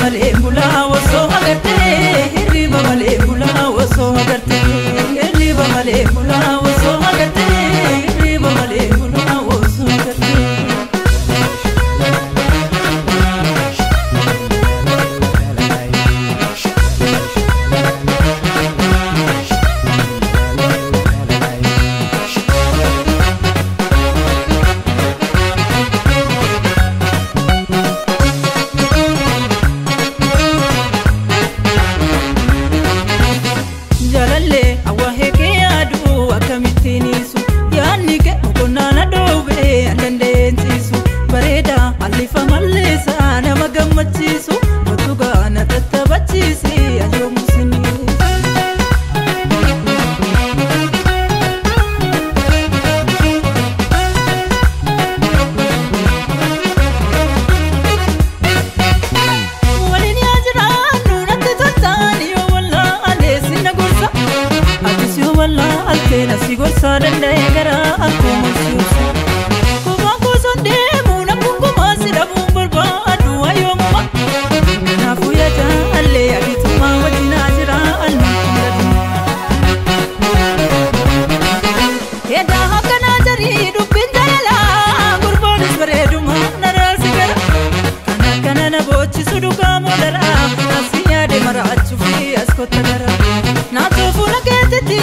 malee bulaa osoo agartee hirriba malee bulaa osoo agartee hirriba malee bulaa osoo agartee hirriba malee bulaa osoo agartee. Jalalle awahe ke adu akamitinisu yaani ke konana dobe andendensisu bareda alifa mallesa nama gammachisu botuga na tattabachisi ayo musini Alkena sigor sadanda egara akuma susa kuma kusonde muna kuma sida bumburba adu ayoma nafu ya jalle abituma wajina jira almadu eda hakana jari dubin jala gurbon isbareduma narasigara kana na bochi suduka modara asiya de marachu fi askotagara na tofu na keteti